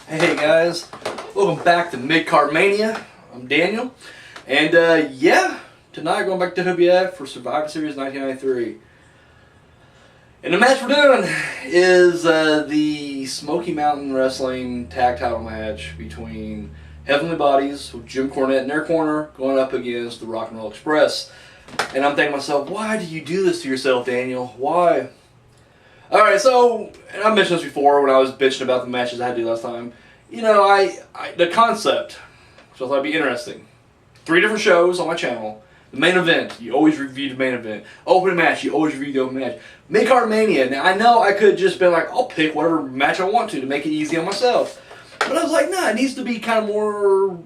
Hey guys, welcome back to Mid-Card Mania. I'm Daniel, and yeah, tonight going back to WWF for Survivor Series 1993. And the match we're doing is the Smoky Mountain Wrestling Tag Title match between Heavenly Bodies with Jim Cornette in their corner going up against the Rock and Roll Express. And I'm thinking to myself, why do you do this to yourself, Daniel? Why? Alright, so, and I mentioned this before when I was bitching about the matches I had to do last time. You know, the concept, so I thought it'd be interesting. 3 different shows on my channel. The main event, you always review the main event. Opening match, you always review the opening match. Mid-Card Mania, now I know I could just been like, I'll pick whatever match I want to make it easy on myself. But I was like, nah, it needs to be kind of more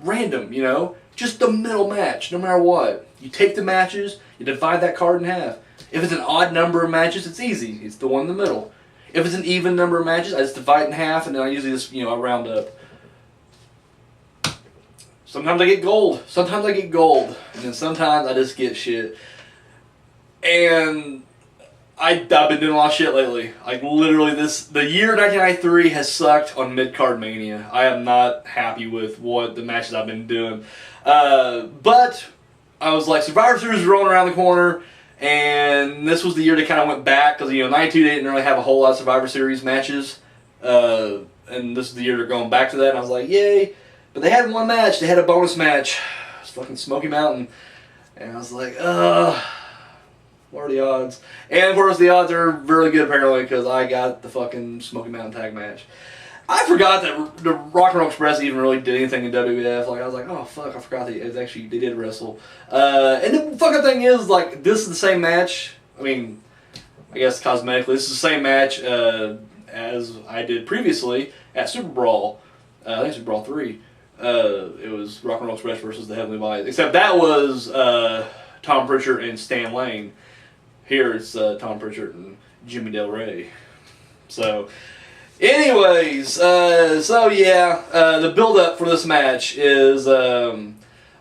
random, you know? Just the middle match, no matter what. You take the matches, you divide that card in half. If it's an odd number of matches, it's easy. It's the one in the middle. If it's an even number of matches, I just divide it in half, and then I usually just, I round up. Sometimes I get gold. Sometimes I get gold. And then sometimes I just get shit. And I've been doing a lot of shit lately. Like, literally, the year 1993 has sucked on Mid-Card Mania. I am not happy with what the matches I've been doing. But I was like, Survivor Series is rolling around the corner. And this was the year they kind of went back because 92 they didn't really have a whole lot of Survivor Series matches, and this is the year they're going back to that. And I was like, yay! But they had one match. They had a bonus match. It's fucking Smoky Mountain, and I was like, what are the odds? And of course the odds are really good apparently because I got the fucking Smoky Mountain tag match. I forgot that the Rock and Roll Express even really did anything in WWF. Like, I was like, oh fuck, I forgot they did wrestle. And the fucking thing is, like, this is the same match. I mean, I guess cosmetically, this is the same match as I did previously at Super Brawl. I think Super Brawl 3. It was Rock and Roll Express versus the Heavenly Bodies. Except that was Tom Pritchard and Stan Lane. Here it's Tom Pritchard and Jimmy Del Rey. So, anyways, so yeah, the build-up for this match is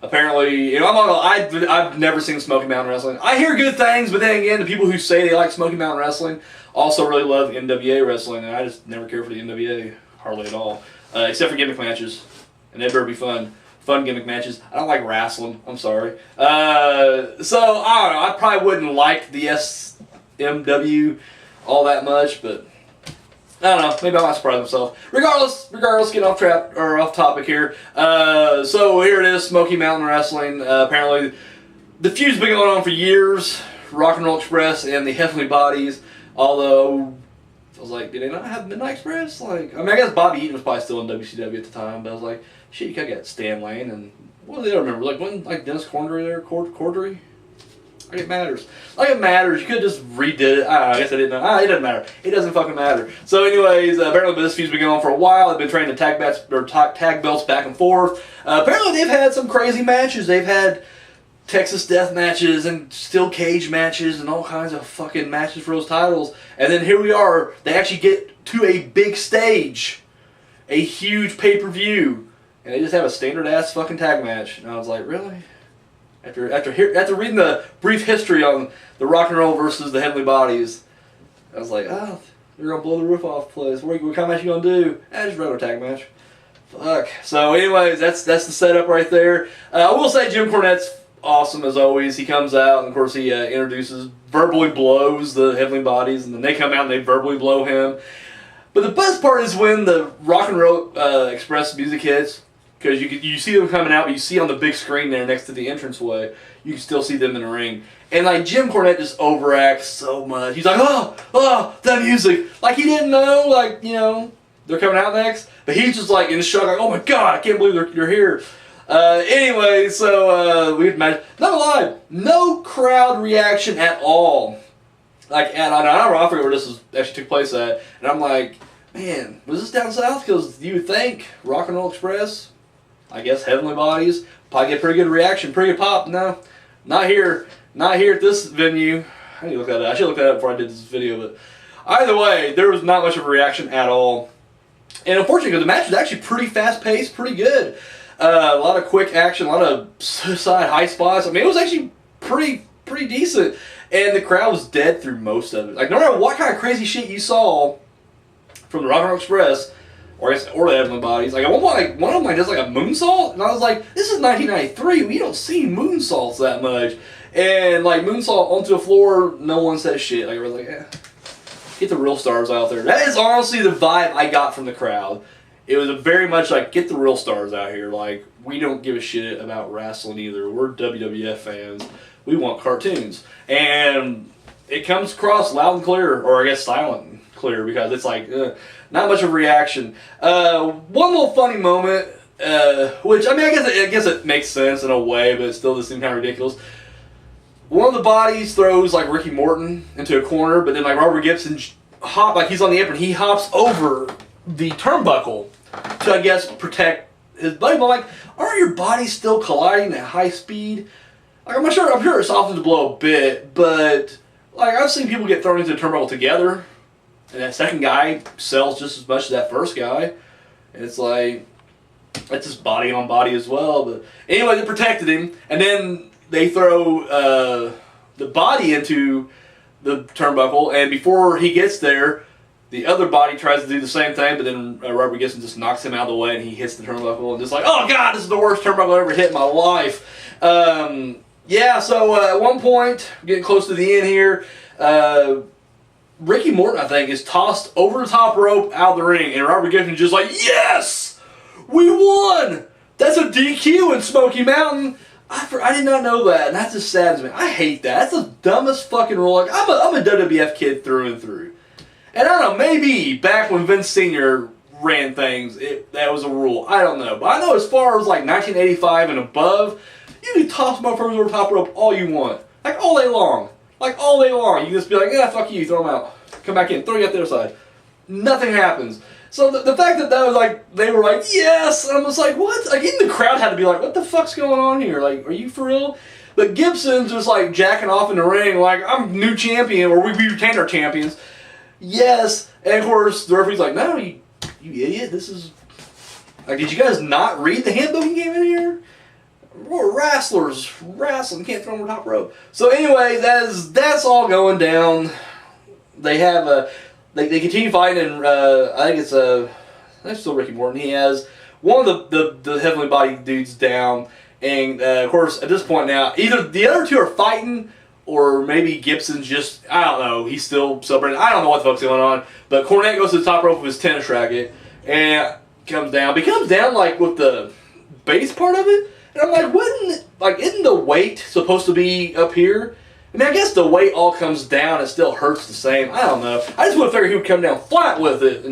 apparently, I've never seen Smoky Mountain Wrestling. I hear good things, but then again, the people who say they like Smoky Mountain Wrestling also really love NWA Wrestling, and I just never care for the NWA hardly at all, except for gimmick matches, and they better be fun gimmick matches. I don't like wrestling. I'm sorry. So I don't know. I probably wouldn't like the SMW all that much, but I don't know, maybe I might surprise myself. Regardless, getting off topic here. So here it is, Smoky Mountain Wrestling. Apparently, the feud's been going on for years. Rock and Roll Express and the Heavenly Bodies. Although, I was like, did they not have Midnight Express? Like, I mean, I guess Bobby Eaton was probably still in WCW at the time, but I was like, shit, you could get Stan Lane and what do they remember? Like, when Dennis Cordery there? Cordery? Like it matters. Like it matters. You could just redid it. I don't know. I guess I didn't know. It doesn't matter. It doesn't fucking matter. So anyways, apparently this feud's been going on for a while. They've been training the tag belts back and forth. Apparently they've had some crazy matches. They've had Texas death matches and steel cage matches and all kinds of fucking matches for those titles. And then here we are. They actually get to a big stage. A huge pay-per-view. And they just have a standard ass fucking tag match. And I was like, really? After reading the brief history on the Rock and Roll versus the Heavenly Bodies, I was like, oh, they're going to blow the roof off the place. What kind of match you going to do? Just a regular tag match. Fuck. So anyways, that's the setup right there. I will say Jim Cornette's awesome as always. He comes out and of course he verbally blows the Heavenly Bodies, and then they come out and they verbally blow him. But the best part is when the Rock and Roll Express music hits. Because you see them coming out, but you see on the big screen there next to the entranceway, you can still see them in the ring. And like Jim Cornette just overacts so much. He's like, oh, that music. Like he didn't know, like, they're coming out next. But he's just like in shock, like, oh my god, I can't believe you're here. Anyway, so we had match. Not lie, no crowd reaction at all. Like, I forget where this actually took place at. And I'm like, man, was this down south? Because you would think Rock and Roll Express, I guess Heavenly Bodies, probably get pretty good reaction, pretty good pop. No, not here. Not here at this venue. I need to look that up. I should look that up before I did this video, but either way, there was not much of a reaction at all. And unfortunately, because the match was actually pretty fast-paced, pretty good. A lot of quick action, a lot of suicide high spots. I mean, it was actually pretty decent. And the crowd was dead through most of it. Like, no matter what kind of crazy shit you saw from the Rock and Roll Express, or I guess, or the Heavenly Bodies. Like at one point, like one of them like does like a moonsault, and I was like, this is 1993. We don't see moonsaults that much, and like moonsault onto the floor, no one says shit. Like I was like, get the real stars out there. That is honestly the vibe I got from the crowd. It was a very much like, get the real stars out here. Like, we don't give a shit about wrestling either. We're WWF fans. We want cartoons. And it comes across loud and clear, or I guess silent and clear, because it's like, not much of a reaction. One little funny moment, which, I mean, I guess it makes sense in a way, but it still does seem kind of ridiculous. One of the bodies throws, like, Ricky Morton into a corner, but then, like, Robert Gibson like, he's on the apron, he hops over the turnbuckle to, I guess, protect his buddy. But, like, aren't your bodies still colliding at high speed? Like, I'm sure it softens the blow a bit, but, like, I've seen people get thrown into the turnbuckle together, and that second guy sells just as much as that first guy. And it's like, that's just body on body as well. But anyway, they protected him, and then they throw the body into the turnbuckle, and before he gets there, the other body tries to do the same thing, but then Robert Gibson just knocks him out of the way, and he hits the turnbuckle, and just like, oh god, this is the worst turnbuckle I've ever hit in my life. Yeah, so at one point, getting close to the end here, Ricky Morton, I think, is tossed over the top rope out of the ring, and Robert Gibson's just like, yes! We won! That's a DQ in Smoky Mountain! I did not know that, and that just saddens me. I hate that. That's the dumbest fucking rule. Like, I'm a WWF kid through and through. And I don't know, maybe back when Vince Sr. ran things, that was a rule. I don't know. But I know as far as like 1985 and above, you can toss motherfuckers over the top rope all you want. Like all day long. Like all day long. You can just be like, yeah, fuck you, throw them out. Come back in, throw you out the other side. Nothing happens. So the fact that was like, they were like, yes! And I was like, what? Like even the crowd had to be like, what the fuck's going on here? Like, are you for real? But Gibson's just like jacking off in the ring like, I'm new champion, or we retained our champions. Yes, and of course the referee's like, no, you idiot, this is... Like, did you guys not read the handbook you came in here? We're wrestlers, wrestling, can't throw them over the top rope. So anyway, that's all going down. They have they continue fighting, and I think it's still Ricky Morton. He has one of the heavenly body dudes down, and of course at this point now, either the other two are fighting, or maybe Gibson's just, I don't know, he's still celebrating. I don't know what the fuck's going on. But Cornette goes to the top rope with his tennis racket and comes down. But he comes down like with the base part of it. And I'm like, isn't the weight supposed to be up here? I mean, I guess the weight all comes down. It still hurts the same. I don't know. I just would have figured he would come down flat with it.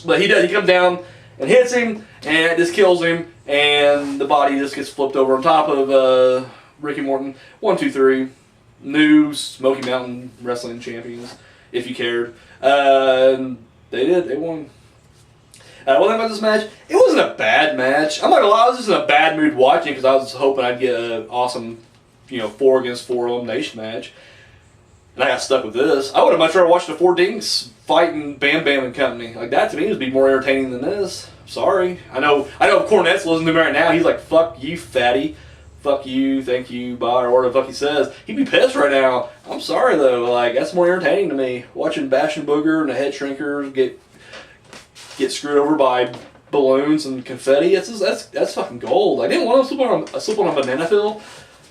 But he does. He comes down and hits him, and it just kills him. And the body just gets flipped over on top of Ricky Morton. 1, 2, 3. New Smoky Mountain Wrestling champions, if you cared. They did. They won. One thing about this match, it wasn't a bad match. I'm not gonna lie, I was just in a bad mood watching because I was hoping I'd get an awesome, 4 against 4 elimination match. And I got stuck with this. I would have much rather watched the 4 Dinks fighting Bam Bam and company. Like, that to me would be more entertaining than this. Sorry. I know Cornette's listening to me right now. He's like, fuck you, fatty. Fuck you, thank you, bye, or whatever the fuck he says. He'd be pissed right now. I'm sorry though, like, that's more entertaining to me. Watching Bastion Booger and the Head Shrinkers get screwed over by balloons and confetti, that's fucking gold. I didn't want to slip on a banana peel.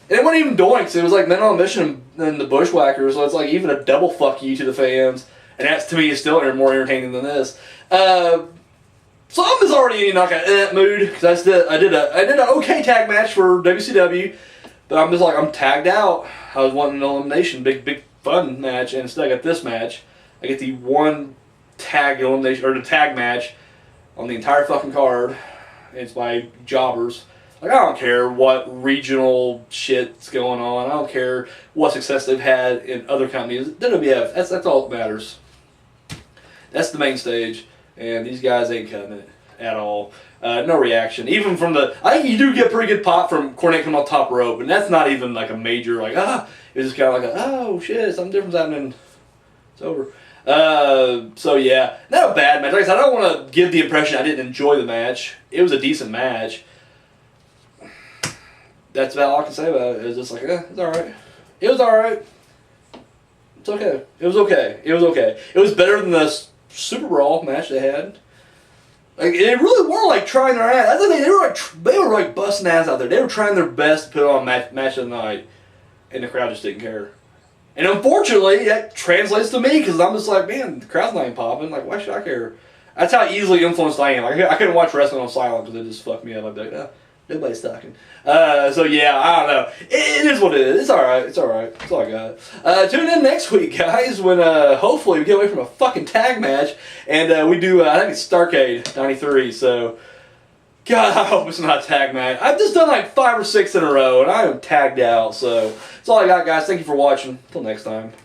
And it wasn't even doinks, it was like Men on a Mission and the Bushwhackers, so it's like even a double fuck you to the fans. And that to me is still more entertaining than this. So I'm just already in like a mood because I did an okay tag match for WCW, but I'm just like, I'm tagged out. I was wanting an elimination, big fun match, and instead I got this match. I get the one tag elimination or the tag match on the entire fucking card. It's by jobbers. Like, I don't care what regional shit's going on. I don't care what success they've had in other companies. WWF, that's all that matters. That's the main stage. And these guys ain't cutting it at all. No reaction. Even from I think you do get a pretty good pop from Cornette coming off top rope, and that's not even like a major, like, it was just kind of like, oh shit, something different's happening. It's over. So yeah, not a bad match. Like I said, I don't want to give the impression I didn't enjoy the match. It was a decent match. That's about all I can say about it. It was just like, it's alright. It was alright. It's okay. It was okay. It was okay. It was better than the Super Brawl match they had. Like, they really were like trying their ass. That's the thing. They were like busting ass out there. They were trying their best to put on match of the night, and the crowd just didn't care. And unfortunately, that translates to me because I'm just like, man, the crowd's not even popping. Like, why should I care? That's how easily influenced I am. Like, I couldn't watch wrestling on silent because it just fucked me up. I'd be like, oh, nobody's talking. So yeah, I don't know. It is what it is. It's all right. It's all right. That's all I got. Tune in next week, guys, when hopefully we get away from a fucking tag match and we do. I think it's Starrcade '93. So, God, I hope it's not a tag match. I've just done like 5 or 6 in a row, and I am tagged out. So that's all I got, guys. Thank you for watching. Until next time.